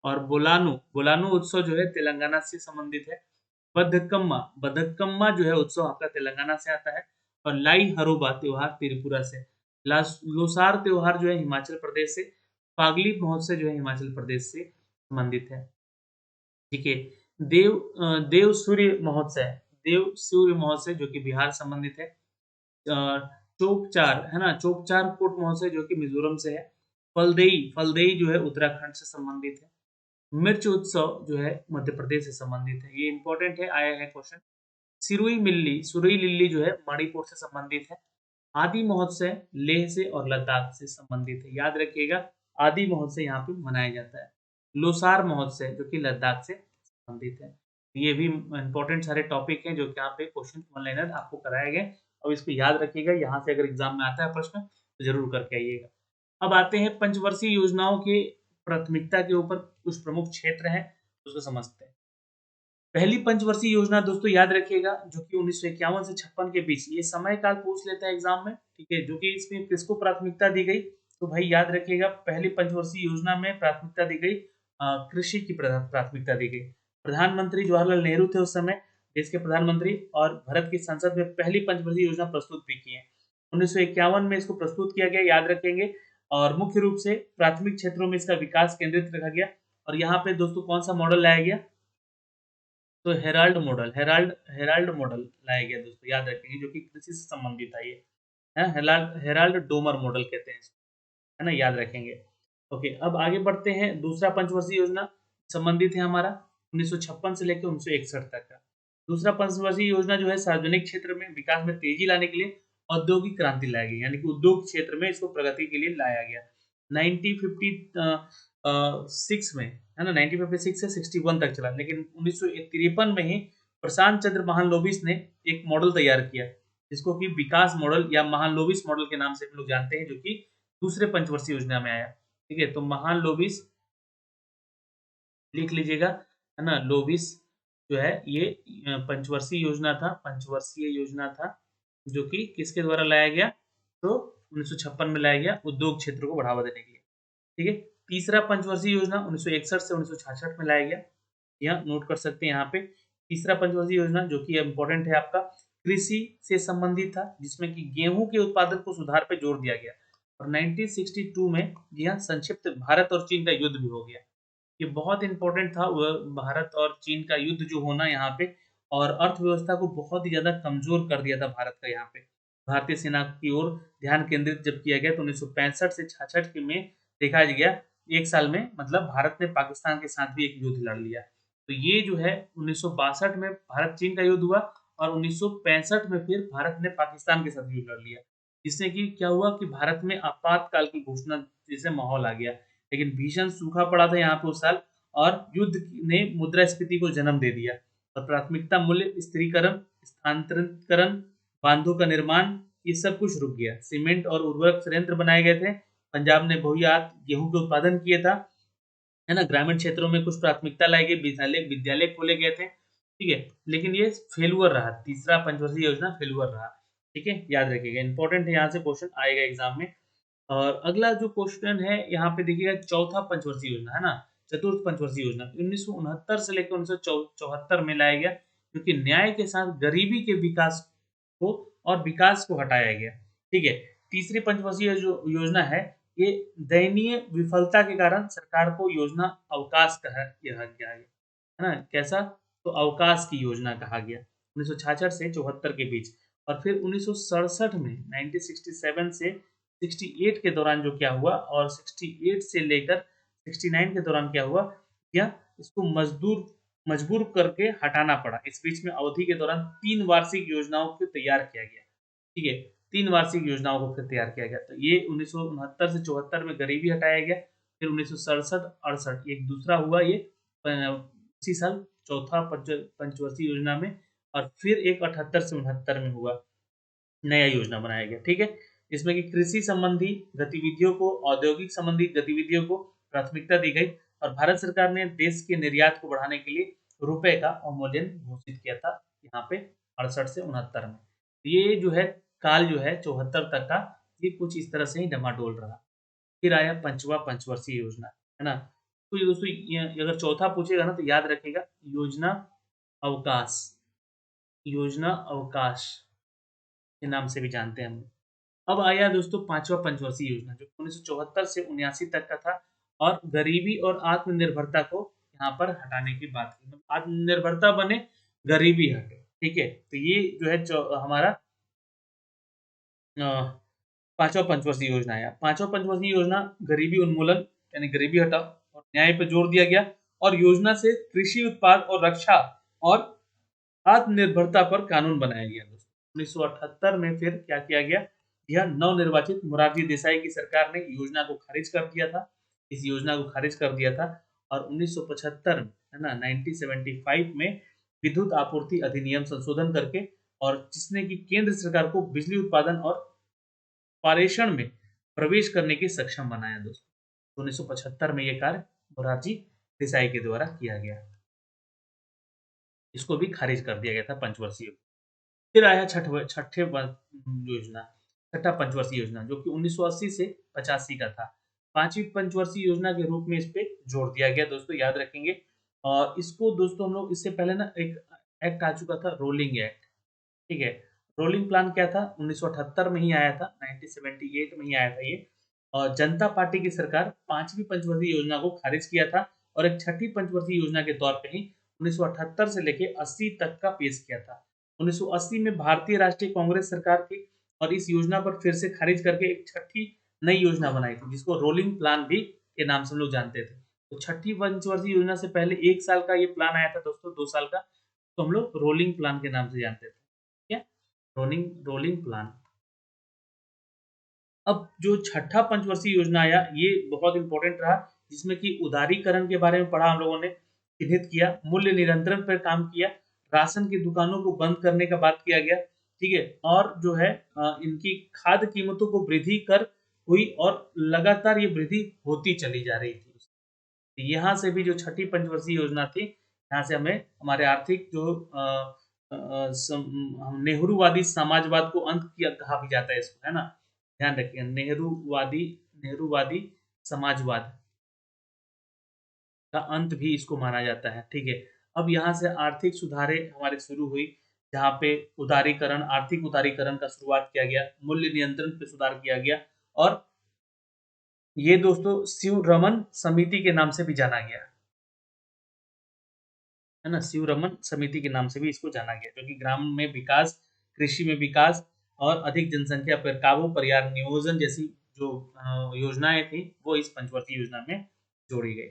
और बोलानु बोलानु उत्सव जो है तेलंगाना से संबंधित है। बद्धकम्मा बद्धकम्मा जो है उत्सव आपका तेलंगाना से आता है। और लाई हरोबा त्योहार त्रिपुरा से। लोसार त्योहार जो है हिमाचल प्रदेश से। फागली महोत्सव जो है हिमाचल प्रदेश से संबंधित है। ठीक है। देव सूर्य महोत्सव जो कि बिहार संबंधित है। चोपचार, है ना, चोपचार कोट महोत्सव जो कि मिजोरम से है। फलदेई फलदेई जो है उत्तराखंड से संबंधित है। मिर्च उत्सव जो है मध्य प्रदेश से संबंधित है, ये इंपॉर्टेंट है, आया है क्वेश्चन। सुरुई लिल्ली जो है मणिपुर से संबंधित है। आदि महोत्सव लेह से और लद्दाख से संबंधित है, याद रखिएगा। आदि महोत्सव यहाँ पे मनाया जाता है। लोसार महोत्सव जो कि लद्दाख से संबंधित है। ये भी इंपॉर्टेंट सारे टॉपिक हैं जो कि यहाँ पे क्वेश्चन ऑनलाइनर आपको कराए गए। और इसको याद रखिएगा, यहाँ से अगर एग्जाम में आता है प्रश्न तो जरूर करके आइएगा। अब आते हैं पंचवर्षीय योजनाओं के प्राथमिकता के ऊपर, कुछ प्रमुख क्षेत्र हैं उसको समझते हैं। पहली पंचवर्षीय योजना दोस्तों याद रखिएगा, जो कि 1951 से 56 के बीच, ये समय काल पूछ लेता है एग्जाम में। ठीक है, जो कि इसमें किसको प्राथमिकता दी गई? तो भाई याद रखिएगा, पहली पंचवर्षीय योजना में प्राथमिकता दी गई कृषि की प्राथमिकता दी गई। प्रधानमंत्री जवाहरलाल नेहरू थे उस समय देश के प्रधानमंत्री, और भारत की संसद में पहली पंचवर्षीय योजना प्रस्तुत भी की है। 1951 में इसको प्रस्तुत किया गया, याद रखेंगे। और मुख्य रूप से प्राथमिक क्षेत्रों में इसका विकास केंद्रित रखा गया। और यहाँ पे दोस्तों कौन सा मॉडल लाया गया? तो हेराल्ड मॉडल लाया गया दोस्तों, याद रखेंगे, जो कि कृषि से संबंधित है। ये है हेराल्ड डोमर मॉडल कहते हैं इसको, है ना, याद रखेंगे। ओके, अब आगे बढ़ते हैं। दूसरा पंचवर्षीय योजना संबंधित है हमारा 1956 से लेकर 1961 तक का। दूसरा पंचवर्षीय योजना जो है सार्वजनिक क्षेत्र में विकास में तेजी लाने के लिए औद्योगिक क्रांति लाई गई, यानी कि उद्योग क्षेत्र में इसको प्रगति के लिए लाया गया। 1956 में, है ना, 1956 से 61 तक चला, लेकिन 1953 में ही प्रशांत चंद्र महालनोबिस ने एक मॉडल तैयार किया जिसको कि विकास मॉडल या महालनोबिस मॉडल के नाम से हम लोग जानते हैं, जो कि दूसरे पंचवर्षीय योजना में आया। ठीक है, तो महालनोबिस लिख लीजिएगा, है ना। लोबिस जो है ये पंचवर्षीय योजना था, पंचवर्षीय योजना था जो कि किसके द्वारा लाया गया, तो 1956 में लाया गया उद्योग क्षेत्र को बढ़ावा देने के लिए। ठीक है, तीसरा पंचवर्षीय योजना 1961 से 1966 में लाया गया, यह नोट कर सकते हैं यहाँ पे। तीसरा पंचवर्षीय योजना जो कि इम्पोर्टेंट है आपका, कृषि से संबंधित था, जिसमें कि गेहूं के उत्पादन को सुधार पे जोर दिया गया। और 1962 में यह संक्षिप्त भारत और चीन का युद्ध भी हो गया। ये बहुत इंपॉर्टेंट था, वह भारत और चीन का युद्ध जो होना यहाँ पे, और अर्थव्यवस्था को बहुत ही ज्यादा कमजोर कर दिया था भारत का। यहाँ पे भारतीय सेना की ओर ध्यान केंद्रित जब किया गया तो 1965 से 66 के में देखा गया, एक साल में मतलब भारत ने पाकिस्तान के साथ भी एक युद्ध लड़ लिया। तो ये जो है 1962 में भारत चीन का युद्ध हुआ, और 1965 में फिर भारत ने पाकिस्तान के साथ युद्ध लड़ लिया, जिससे कि क्या हुआ कि भारत में आपातकाल की घोषणा जैसे माहौल आ गया। लेकिन भीषण सूखा पड़ा था यहाँ पे उस साल, और युद्ध ने मुद्रास्फीति को जन्म दे दिया, और प्राथमिकता मूल्य स्थिरीकरण, स्थानांतरीकरण, बांधों का निर्माण, ये सब कुछ रुक गया। सीमेंट और उर्वरक संयंत्र बनाए गए थे, पंजाब ने बहुयात गेहूं के उत्पादन किए था, है ना। ग्रामीण क्षेत्रों में कुछ प्राथमिकता लाई गई, विद्यालय विद्यालय खोले गए थे। ठीक है, लेकिन ये फेलुअर रहा, तीसरा पंचवर्षीय योजना फेलुअर रहा। ठीक है, याद रखिएगा, इंपॉर्टेंट है, यहाँ से क्वेश्चन आएगा एग्जाम में। और अगला जो क्वेश्चन है यहाँ पे देखिएगा, चौथा पंचवर्षीय योजना, है ना, चतुर्थ पंचवर्षीय योजना 1969 से लेकर 1974 में लाया गया, क्योंकि न्याय के साथ गरीबी के विकास को और विकास को हटाया गया। ठीक है, तीसरी पंचवर्षीय जो योजना है, ये दयनीय विफलता के कारण सरकार को योजना अवकाश कहा गया है ना। कैसा, तो अवकाश की योजना कहा गया 1966 से 74 के बीच। और फिर 1967 में 1967 से 68 के दौरान जो क्या हुआ, और 68 से लेकर 69 के दौरान क्या हुआ, क्या इसको मजबूर करके हटाना पड़ा। इस बीच में अवधि के दौरान 3 वार्षिक योजनाओं को तैयार किया गया। ठीक है, 3 वार्षिक योजनाओं को फिर तैयार किया गया। तो ये 1969 से 74 में गरीबी हटाया गया, फिर 1967-68 एक दूसरा हुआ, ये उसी साल चौथा पंचवर्षीय योजना में, और फिर एक 78 से 69 में हुआ, नया योजना बनाया गया। ठीक है, इसमें कि कृषि संबंधी गतिविधियों को, औद्योगिक संबंधी गतिविधियों को प्राथमिकता दी गई, और भारत सरकार ने देश के निर्यात को बढ़ाने के लिए रुपए का अवमूल्यन घोषित किया था यहाँ पे 68 से 69 में। ये जो है काल जो है 74 तक का, ये कुछ इस तरह से ही डमाडोल रहा। फिर आया पंचवा पंचवर्षीय योजना, है ना। तो ये दोस्तों अगर चौथा पूछेगा ना तो याद रखेगा, योजना अवकाश, योजना अवकाश के नाम से भी जानते हैं हम। अब आया दोस्तों पांचवा पंचवर्षीय योजना, जो 1974 से 79 तक का था, और गरीबी और आत्मनिर्भरता को यहाँ पर हटाने की बात की, मतलब आत्मनिर्भरता बने, गरीबी हटे। ठीक है, तो ये जो है हमारा पांचवा पंचवर्षीय योजना आया। पांचवा पंचवर्षीय योजना गरीबी उन्मूलन यानी गरीबी हटाओ और न्याय पर जोर दिया गया, और योजना से कृषि उत्पाद और रक्षा और आत्मनिर्भरता पर कानून बनाया गया। 1978 में फिर क्या किया गया, यह नवनिर्वाचित मोरारजी देसाई की सरकार ने योजना को खारिज कर दिया था, इस योजना को खारिज कर दिया था। और 1975 में, है ना, 1975 में विद्युत आपूर्ति अधिनियम संशोधन करके, और जिसने कि केंद्र सरकार को बिजली उत्पादन और पारेषण में प्रवेश करने के सक्षम बनाया। दोस्तों 1975 में यह कार्य मोरारजी देसाई के द्वारा किया गया, इसको भी खारिज कर दिया गया था पंचवर्षीय। फिर आया छठे योजना, छठा पंचवर्षीय योजना, जो कि 1980 से 85 का था। पांचवी पंचवर्षीय योजना के रूप में इस पे जोड़ दिया गया, दोस्तों याद रखेंगे। और इसको दोस्तों हम लोग, इससे पहले ना एक एक्ट आ चुका था, रोलिंग एक्ट। ठीक है, रोलिंग प्लान क्या था, 1978 में ही आया था, 1978 में ही आया था ये। और जनता पार्टी की सरकार पांचवी पंचवर्षीय योजना को खारिज किया था, और एक छठी पंचवर्षीय योजना के तौर पे ही 1978 से लेके 80 तक का पेश किया था। 1980 में भारतीय राष्ट्रीय कांग्रेस सरकार की, और इस योजना पर फिर से खारिज करके एक छठी नई योजना बनाई थी, जिसको रोलिंग प्लान भी के नाम से हम लोग जानते थे। तो छठी पंचवर्षीय योजना से पहले 1 साल का ये प्लान आया था दोस्तों, 2 साल का, तो हम लोग रोलिंग प्लान के नाम से जानते थे। क्या, रोलिंग रोलिंग प्लान। अब जो छठा पंचवर्षीय योजना आया, ये बहुत इंपॉर्टेंट रहा, जिसमें कि उदारीकरण के बारे में पढ़ा हम लोगों ने, चिन्हित किया, मूल्य निरंतरण पर काम किया, राशन की दुकानों को बंद करने का बात किया गया, ठीक है। और जो है इनकी खाद्य कीमतों को वृद्धि कर हुई और लगातार ये वृद्धि होती चली जा रही थी। यहाँ से भी जो छठी पंचवर्षीय योजना थी, यहाँ से हमें हमारे आर्थिक जो नेहरूवादी समाजवाद को अंत किया कहा भी जाता है इसको, है ना। ध्यान रखिए, नेहरूवादी समाजवाद का अंत भी इसको माना जाता है, ठीक है। अब यहाँ से आर्थिक सुधारे हमारे शुरू हुई, जहाँ पे उदारीकरण, आर्थिक उदारीकरण का शुरुआत किया गया, मूल्य नियंत्रण पे सुधार किया गया, और ये दोस्तों शिव रमन समिति के नाम से भी जाना गया, है ना। शिव रमन समिति के नाम से भी इसको जाना गया, क्योंकि ग्राम में विकास, कृषि में विकास और अधिक जनसंख्या पर काबू, परिवार नियोजन जैसी जो योजनाएं थी वो इस पंचवर्षीय योजना में जोड़ी गई।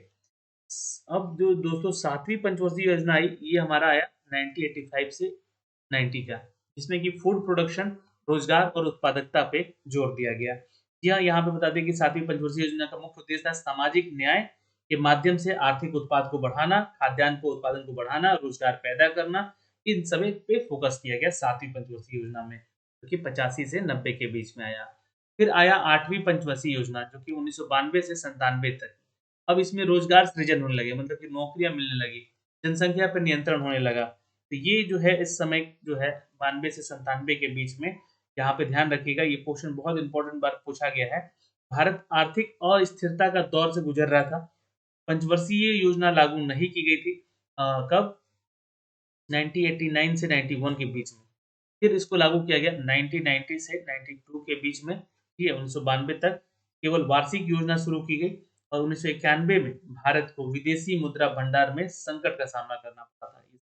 अब जो दोस्तों सातवीं पंचवर्षीय योजना आई, ये हमारा आया 1985 से 90 का, जिसमें कि फूड प्रोडक्शन, रोजगार और उत्पादकता पे जोर दिया गया। यहाँ पे बता दें कि सातवीं पंचवर्षीय योजना का मुख्य उद्देश्य था सामाजिक न्याय के माध्यम से आर्थिक उत्पाद को बढ़ाना, खाद्यान्न को उत्पादन को बढ़ाना, रोजगार पैदा करना, इन सभी पे फोकस किया गया सातवीं पंचवर्षीय योजना में, जो कि 85 से 90 के बीच में आया। फिर आया आठवीं पंचवर्षीय योजना, जो कि 1992 से 97 तक। अब इसमें रोजगार सृजन होने लगे, मतलब कि नौकरियां मिलने लगी, जनसंख्या पर नियंत्रण होने लगा। तो ये जो है इस समय जो है 92 से 97 के बीच में, यहाँ पे ध्यान रखिएगा, ये क्वेश्चन बहुत इंपॉर्टेंट बार पूछा गया है। भारत आर्थिक अस्थिरता का दौर से गुजर रहा था। पंचवर्षीय योजना लागू नहीं की गई थी। कब? 1989 से 91 के बीच में। फिर इसको लागू किया गया 1990 से 92 के बीच में, ठीक है। 1992 तक केवल वार्षिक योजना शुरू की गई, और 1991 में भारत को विदेशी मुद्रा भंडार में संकट का सामना करना पड़ा था,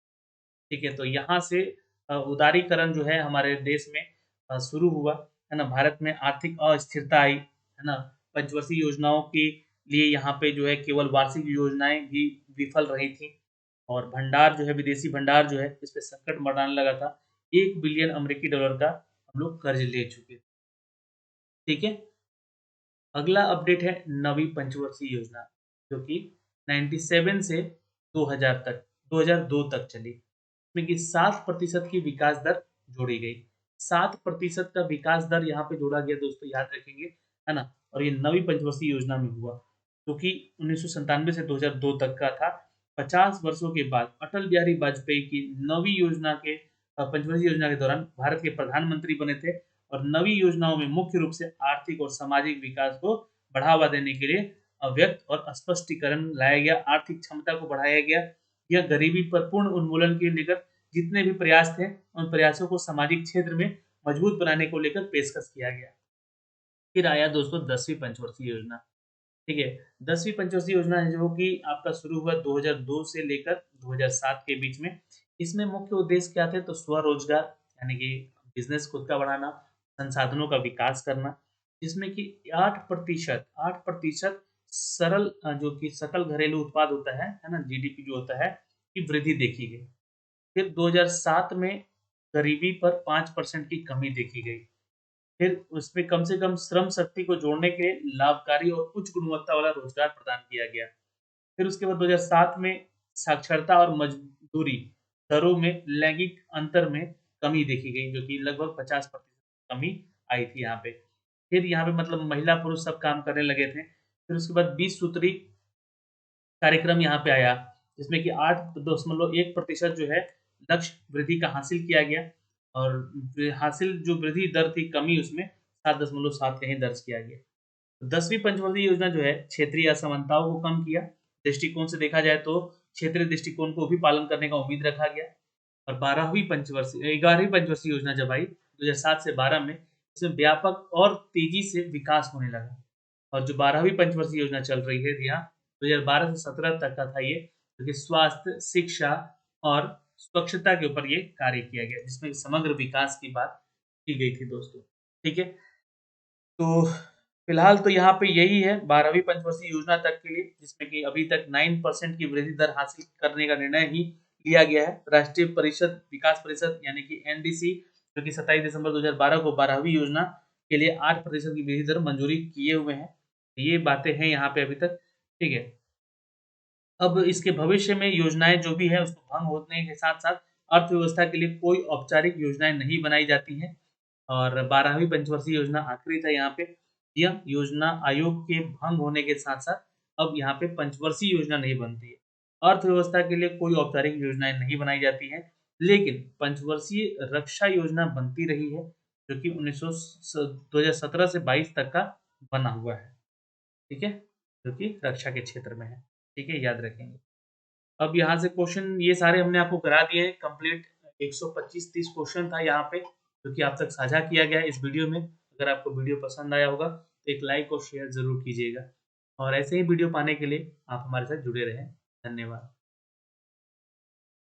ठीक है। तो यहाँ से उदारीकरण जो है हमारे देश में शुरू हुआ, है ना। भारत में आर्थिक अस्थिरता आई, है ना। पंचवर्षीय योजनाओं के लिए यहाँ पे जो है केवल वार्षिक योजनाएं भी विफल रही थी, और भंडार जो है, विदेशी भंडार जो है, इस पे संकट मंडराने लगा था। 1 बिलियन अमेरिकी डॉलर का हम लोग कर्ज ले चुके, ठीक है। अगला अपडेट है नवीं पंचवर्षीय योजना, जो कि 97 से 2000 तक 2002 तक चली, इसमें कि 7% की विकास दर जोड़ी गई। 7% का विकास दर यहाँ पे जोड़ा गया दोस्तों, याद रखेंगे, है ना। और ये नवीं पंचवर्षीय योजना में हुआ, जो कि 1997 से 2002 तक का था। 50 वर्षों के बाद अटल बिहारी वाजपेयी की नवी योजना के पंचवर्षीय योजना के दौरान भारत के प्रधानमंत्री बने थे, और नवी योजनाओं में मुख्य रूप से आर्थिक और सामाजिक विकास को बढ़ावा देने के लिए अव्यक्त और स्पष्टीकरण लाया गया, आर्थिक क्षमता को बढ़ाया गया, यह गरीबी पर पूर्ण उन्मूलन के लेकर जितने भी प्रयास थे, उन प्रयासों को सामाजिक क्षेत्र में मजबूत बनाने को लेकर पेशकश किया गया। फिर आया दोस्तों 10वीं पंचवर्षीय योजना, ठीक है। 10वीं पंचवर्षीय योजना है, जो कि आपका शुरू हुआ 2002 से लेकर 2007 के बीच में। इसमें मुख्य उद्देश्य क्या थे? तो स्वरोजगार, यानी कि बिजनेस खुद का बढ़ाना, संसाधनों का विकास करना, जिसमें कि 8% सरल जो कि सकल घरेलू उत्पाद होता है ना, जीडीपी जो होता है, की वृद्धि देखी गई। फिर 2007 में गरीबी पर 5% की कमी देखी गई। फिर उसमें कम से कम श्रम शक्ति को जोड़ने के लिए लाभकारी और उच्च गुणवत्ता वाला रोजगार प्रदान किया गया। फिर उसके बाद 2007 में साक्षरता और मजदूरी दरों में लैंगिक अंतर में कमी देखी गई, जो कि लगभग 50% कमी आई थी यहाँ पे। फिर यहाँ पे मतलब महिला पुरुष सब काम करने लगे थे। फिर उसके बाद 20 सूत्री कार्यक्रम यहाँ पे आया, जिसमें कि 8.1% जो है लक्ष्य वृद्धि का हासिल किया गया, और हासिल जो वृद्धि दर थी कमी उसमें 7.7 कहीं दर्ज किया गया। 10वीं पंचवर्षीय योजना जो है क्षेत्रीय असमानताओं को कम किया, दृष्टिकोण से देखा जाए तो क्षेत्रीय दृष्टिकोण को भी पालन करने का उम्मीद रखा गया। और 11वीं पंचवर्षीय योजना जब आई 2007 से 12 में, इसमें व्यापक और तेजी से विकास होने लगा। और जो 12वीं पंचवर्षीय योजना चल रही है यहाँ 2012 से 17 तक का था ये, जो कि स्वास्थ्य, शिक्षा और स्वच्छता के ऊपर ये कार्य किया गया, जिसमें समग्र विकास की बात की गई थी दोस्तों, ठीक है। तो फिलहाल तो यहाँ पे यही है 12वीं पंचवर्षीय योजना तक के लिए, जिसमें कि अभी तक 9% की वृद्धि दर हासिल करने का निर्णय ही लिया गया है। राष्ट्रीय परिषद विकास परिषद यानी कि एनडीसी, जो कि 27 दिसंबर 2012 को 12वीं योजना के लिए 8% की वृद्धि दर मंजूरी किए हुए हैं। ये बातें हैं यहाँ पे अभी तक, ठीक है। अब इसके भविष्य में योजनाएं जो भी है उसको भंग होने के साथ साथ अर्थव्यवस्था के लिए कोई औपचारिक योजनाएं नहीं बनाई जाती हैं। और 12वीं पंचवर्षीय योजना आखिरी था यहाँ पे। यह योजना आयोग के भंग होने के साथ-साथ अब यहाँ पे पंचवर्षीय योजना नहीं बनती है। अर्थव्यवस्था के लिए कोई औपचारिक योजनाएं नहीं बनाई जाती हैं, लेकिन पंचवर्षीय रक्षा योजना बनती रही है, जो कि 2017 से 22 तक का बना हुआ है। ठीक है? जो कि रक्षा के क्षेत्र में है। ठीक है? याद रखेंगे। अब यहाँ से क्वेश्चन ये सारे हमने आपको करा दिए हैं कंप्लीट। 125-30 क्वेश्चन था यहाँ पे, जो कि आप तक साझा किया गया है इस वीडियो में। अगर आपको वीडियो पसंद आया होगा तो एक लाइक और शेयर ज़रूर कीजिएगा। और ऐसे ही वीडियो पाने के लिए आप हमारे साथ जुड़े रहें। धन्यवाद।